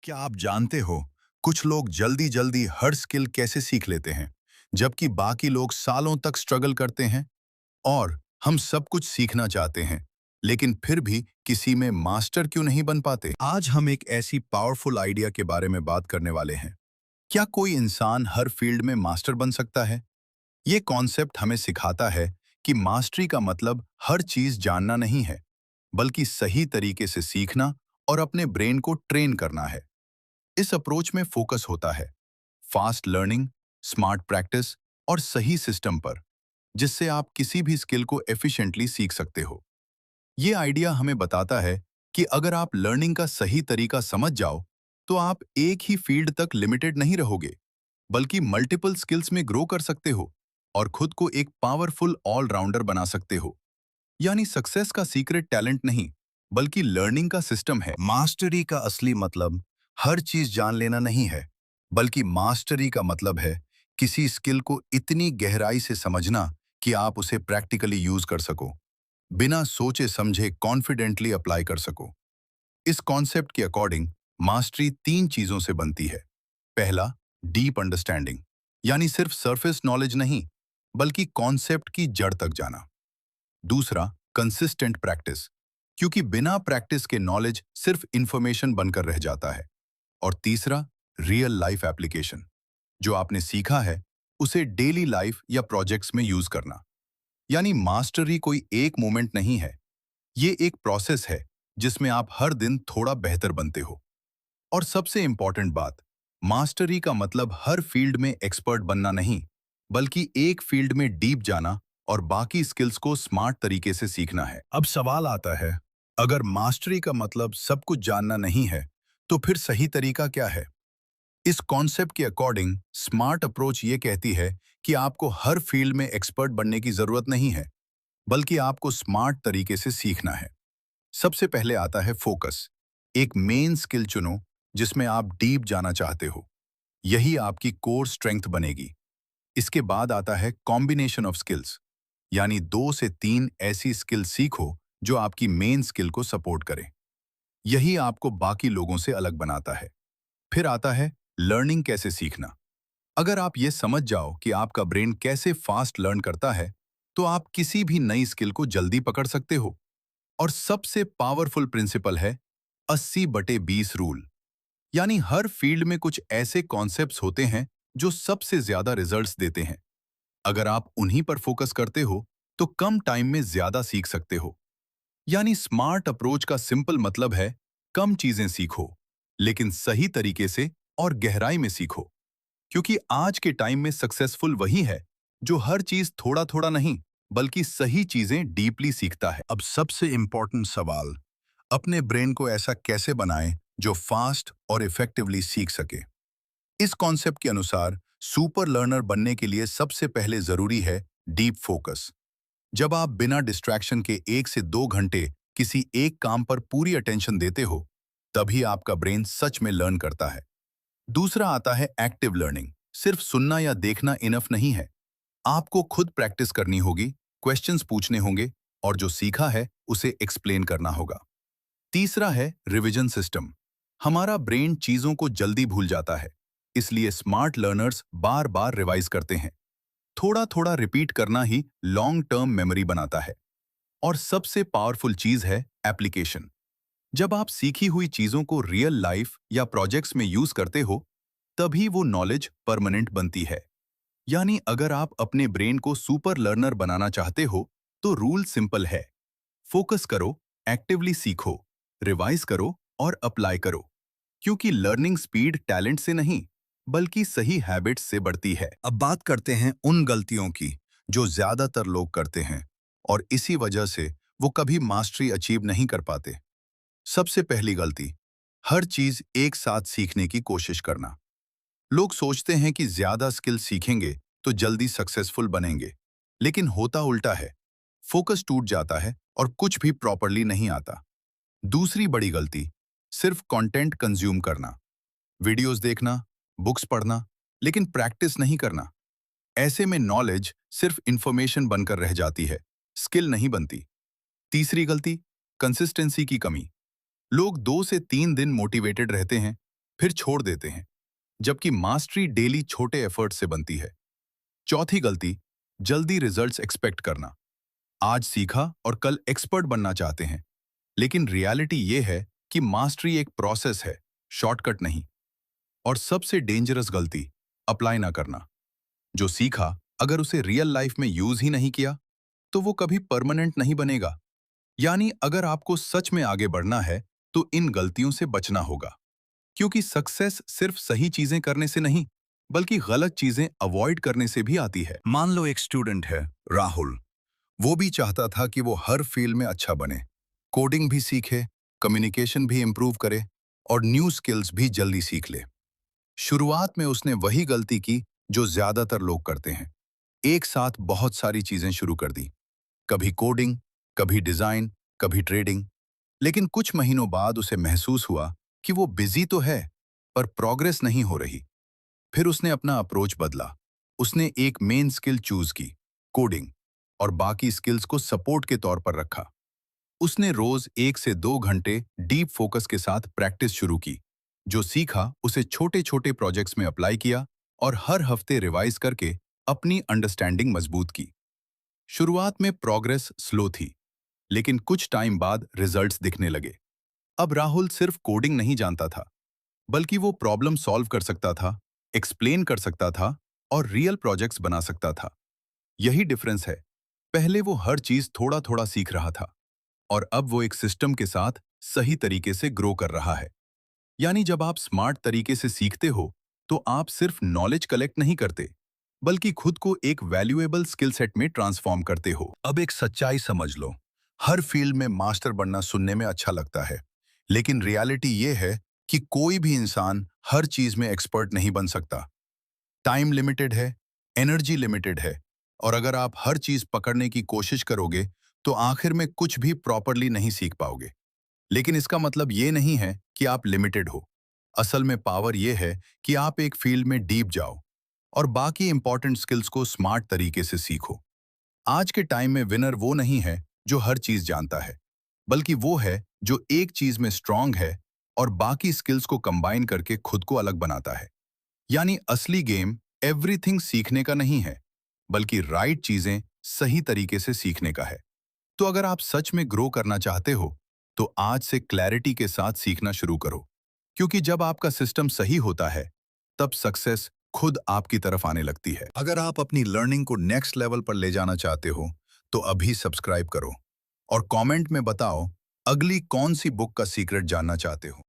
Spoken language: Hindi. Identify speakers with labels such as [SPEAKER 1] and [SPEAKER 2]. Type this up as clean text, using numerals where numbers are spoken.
[SPEAKER 1] क्या आप जानते हो, कुछ लोग जल्दी जल्दी हर स्किल कैसे सीख लेते हैं, जबकि बाकी लोग सालों तक स्ट्रगल करते हैं। और हम सब कुछ सीखना चाहते हैं, लेकिन फिर भी किसी में मास्टर क्यों नहीं बन पाते। आज हम एक ऐसी पावरफुल आइडिया के बारे में बात करने वाले हैं। क्या कोई इंसान हर फील्ड में मास्टर बन सकता है? ये कॉन्सेप्ट हमें सिखाता है कि मास्टरी का मतलब हर चीज जानना नहीं है, बल्कि सही तरीके से सीखना और अपने ब्रेन को ट्रेन करना है। इस अप्रोच में फोकस होता है फास्ट लर्निंग, स्मार्ट प्रैक्टिस और सही सिस्टम पर, जिससे आप किसी भी स्किल को एफिशिएंटली सीख सकते हो। ये आइडिया हमें बताता है कि अगर आप लर्निंग का सही तरीका समझ जाओ, तो आप एक ही फील्ड तक लिमिटेड नहीं रहोगे, बल्कि मल्टीपल स्किल्स में ग्रो कर सकते हो और खुद को एक पावरफुल ऑलराउंडर बना सकते हो। यानी सक्सेस का सीक्रेट टैलेंट नहीं, बल्कि लर्निंग का सिस्टम है। मास्टरी का असली मतलब हर चीज जान लेना नहीं है, बल्कि मास्टरी का मतलब है किसी स्किल को इतनी गहराई से समझना कि आप उसे प्रैक्टिकली यूज कर सको, बिना सोचे समझे कॉन्फिडेंटली अप्लाई कर सको। इस कॉन्सेप्ट के अकॉर्डिंग मास्टरी तीन चीजों से बनती है। पहला, डीप अंडरस्टैंडिंग, यानी सिर्फ सरफेस नॉलेज नहीं, बल्कि कॉन्सेप्ट की जड़ तक जाना। दूसरा, कंसिस्टेंट प्रैक्टिस, क्योंकि बिना प्रैक्टिस के नॉलेज सिर्फ इंफॉर्मेशन बनकर रह जाता है। और तीसरा, रियल लाइफ एप्लीकेशन, जो आपने सीखा है उसे डेली लाइफ या प्रोजेक्ट्स में यूज करना। यानी मास्टरी कोई एक मोमेंट नहीं है, ये एक प्रोसेस है जिसमें आप हर दिन थोड़ा बेहतर बनते हो। और सबसे इंपॉर्टेंट बात, मास्टरी का मतलब हर फील्ड में एक्सपर्ट बनना नहीं, बल्कि एक फील्ड में डीप जाना और बाकी स्किल्स को स्मार्ट तरीके से सीखना है। अब सवाल आता है, अगर मास्टरी का मतलब सब कुछ जानना नहीं है, तो फिर सही तरीका क्या है? इस कॉन्सेप्ट के अकॉर्डिंग स्मार्ट अप्रोच ये कहती है कि आपको हर फील्ड में एक्सपर्ट बनने की जरूरत नहीं है, बल्कि आपको स्मार्ट तरीके से सीखना है। सबसे पहले आता है फोकस। एक मेन स्किल चुनो जिसमें आप डीप जाना चाहते हो। यही आपकी कोर स्ट्रेंथ बनेगी। इसके बाद आता है कॉम्बिनेशन ऑफ स्किल्स, यानी 2 से 3 ऐसी स्किल सीखो जो आपकी मेन स्किल को सपोर्ट करें। यही आपको बाकी लोगों से अलग बनाता है। फिर आता है लर्निंग कैसे सीखना। अगर आप ये समझ जाओ कि आपका ब्रेन कैसे फास्ट लर्न करता है, तो आप किसी भी नई स्किल को जल्दी पकड़ सकते हो। और सबसे पावरफुल प्रिंसिपल है 80/20 रूल। यानी हर फील्ड में कुछ ऐसे कॉन्सेप्ट्स होते हैं जो सबसे ज्यादा रिजल्ट्स देते हैं। अगर आप उन्हीं पर फोकस करते हो, तो कम टाइम में ज्यादा सीख सकते हो। यानी स्मार्ट अप्रोच का सिंपल मतलब है कम चीजें सीखो, लेकिन सही तरीके से और गहराई में सीखो। क्योंकि आज के टाइम में सक्सेसफुल वही है जो हर चीज थोड़ा थोड़ा नहीं, बल्कि सही चीजें डीपली सीखता है। अब सबसे इंपॉर्टेंट सवाल, अपने ब्रेन को ऐसा कैसे बनाएं जो फास्ट और इफेक्टिवली सीख सके। इस कॉन्सेप्ट के अनुसार सुपर लर्नर बनने के लिए सबसे पहले जरूरी है डीप फोकस। जब आप बिना डिस्ट्रैक्शन के 1 से 2 घंटे किसी एक काम पर पूरी अटेंशन देते हो, तभी आपका ब्रेन सच में लर्न करता है। दूसरा आता है एक्टिव लर्निंग। सिर्फ सुनना या देखना इनफ नहीं है, आपको खुद प्रैक्टिस करनी होगी, क्वेश्चंस पूछने होंगे और जो सीखा है उसे एक्सप्लेन करना होगा। तीसरा है रिवीजन सिस्टम। हमारा ब्रेन चीजों को जल्दी भूल जाता है, इसलिए स्मार्ट लर्नर्स बार बार रिवाइज करते हैं। थोड़ा थोड़ा रिपीट करना ही लॉन्ग टर्म मेमोरी बनाता है। और सबसे पावरफुल चीज है एप्लीकेशन। जब आप सीखी हुई चीजों को रियल लाइफ या प्रोजेक्ट्स में यूज करते हो, तभी वो नॉलेज परमानेंट बनती है। यानी अगर आप अपने ब्रेन को सुपर लर्नर बनाना चाहते हो, तो रूल सिंपल है। फोकस करो, एक्टिवली सीखो, रिवाइज करो और अप्लाई करो। क्योंकि लर्निंग स्पीड टैलेंट से नहीं, बल्कि सही हैबिट्स से बढ़ती है। अब बात करते हैं उन गलतियों की जो ज्यादातर लोग करते हैं और इसी वजह से वो कभी मास्टरी अचीव नहीं कर पाते। सबसे पहली गलती, हर चीज एक साथ सीखने की कोशिश करना। लोग सोचते हैं कि ज्यादा स्किल सीखेंगे तो जल्दी सक्सेसफुल बनेंगे, लेकिन होता उल्टा है। फोकस टूट जाता है और कुछ भी प्रॉपरली नहीं आता। दूसरी बड़ी गलती, सिर्फ कंटेंट कंज्यूम करना, वीडियोस देखना, बुक्स पढ़ना, लेकिन प्रैक्टिस नहीं करना। ऐसे में नॉलेज सिर्फ इंफॉर्मेशन बनकर रह जाती है, स्किल नहीं बनती। तीसरी गलती, कंसिस्टेंसी की कमी। लोग 2 से 3 दिन मोटिवेटेड रहते हैं, फिर छोड़ देते हैं, जबकि मास्टरी डेली छोटे एफर्ट से बनती है। चौथी गलती, जल्दी रिजल्ट्स एक्सपेक्ट करना। आज सीखा और कल एक्सपर्ट बनना चाहते हैं, लेकिन रियलिटी ये है कि मास्टरी एक प्रोसेस है, शॉर्टकट नहीं। और सबसे डेंजरस गलती, अप्लाई ना करना। जो सीखा अगर उसे रियल लाइफ में यूज ही नहीं किया तो वो कभी परमानेंट नहीं बनेगा। यानी अगर आपको सच में आगे बढ़ना है तो इन गलतियों से बचना होगा, क्योंकि सक्सेस सिर्फ सही चीजें करने से नहीं बल्कि गलत चीजें अवॉइड करने से भी आती है। मान लो एक स्टूडेंट है, राहुल। वो भी चाहता था कि वो हर फील्ड में अच्छा बने, कोडिंग भी सीखे, कम्युनिकेशन भी इम्प्रूव करे और न्यू स्किल्स भी जल्दी सीख ले। शुरुआत में उसने वही गलती की जो ज्यादातर लोग करते हैं, एक साथ बहुत सारी चीजें शुरू कर दी, कभी कोडिंग, कभी डिजाइन, कभी ट्रेडिंग। लेकिन कुछ महीनों बाद उसे महसूस हुआ कि वो बिजी तो है पर प्रोग्रेस नहीं हो रही। फिर उसने अपना अप्रोच बदला। उसने एक मेन स्किल चूज की, कोडिंग, और बाकी स्किल्स को सपोर्ट के तौर पर रखा। उसने रोज 1 से 2 घंटे डीप फोकस के साथ प्रैक्टिस शुरू की। जो सीखा उसे छोटे छोटे प्रोजेक्ट्स में अप्लाई किया और हर हफ्ते रिवाइज करके अपनी अंडरस्टैंडिंग मजबूत की। शुरुआत में प्रोग्रेस स्लो थी, लेकिन कुछ टाइम बाद रिजल्ट्स दिखने लगे। अब राहुल सिर्फ कोडिंग नहीं जानता था, बल्कि वो प्रॉब्लम सॉल्व कर सकता था, एक्सप्लेन कर सकता था और रियल प्रोजेक्ट्स बना सकता था। यही डिफरेंस है। पहले वो हर चीज थोड़ा थोड़ा सीख रहा था और अब वो एक सिस्टम के साथ सही तरीके से ग्रो कर रहा है। यानी जब आप स्मार्ट तरीके से सीखते हो तो आप सिर्फ नॉलेज कलेक्ट नहीं करते, बल्कि खुद को एक वैल्यूएबल स्किल सेट में ट्रांसफॉर्म करते हो। अब एक सच्चाई समझ लो, हर फील्ड में मास्टर बनना सुनने में अच्छा लगता है, लेकिन रियलिटी ये है कि कोई भी इंसान हर चीज में एक्सपर्ट नहीं बन सकता। टाइम लिमिटेड है, एनर्जी लिमिटेड है, और अगर आप हर चीज पकड़ने की कोशिश करोगे तो आखिर में कुछ भी प्रॉपरली नहीं सीख पाओगे। लेकिन इसका मतलब ये नहीं है कि आप लिमिटेड हो। असल में पावर ये है कि आप एक फील्ड में डीप जाओ और बाकी इंपॉर्टेंट स्किल्स को स्मार्ट तरीके से सीखो। आज के टाइम में विनर वो नहीं है जो हर चीज जानता है, बल्कि वो है जो एक चीज में स्ट्रांग है और बाकी स्किल्स को कंबाइन करके खुद को अलग बनाता है। यानी असली गेम एवरीथिंग सीखने का नहीं है, बल्कि राइट चीजें सही तरीके से सीखने का है। तो अगर आप सच में ग्रो करना चाहते हो तो आज से क्लैरिटी के साथ सीखना शुरू करो, क्योंकि जब आपका सिस्टम सही होता है तब सक्सेस खुद आपकी तरफ आने लगती है। अगर आप अपनी लर्निंग को नेक्स्ट लेवल पर ले जाना चाहते हो तो अभी सब्सक्राइब करो और कमेंट में बताओ अगली कौन सी बुक का सीक्रेट जानना चाहते हो।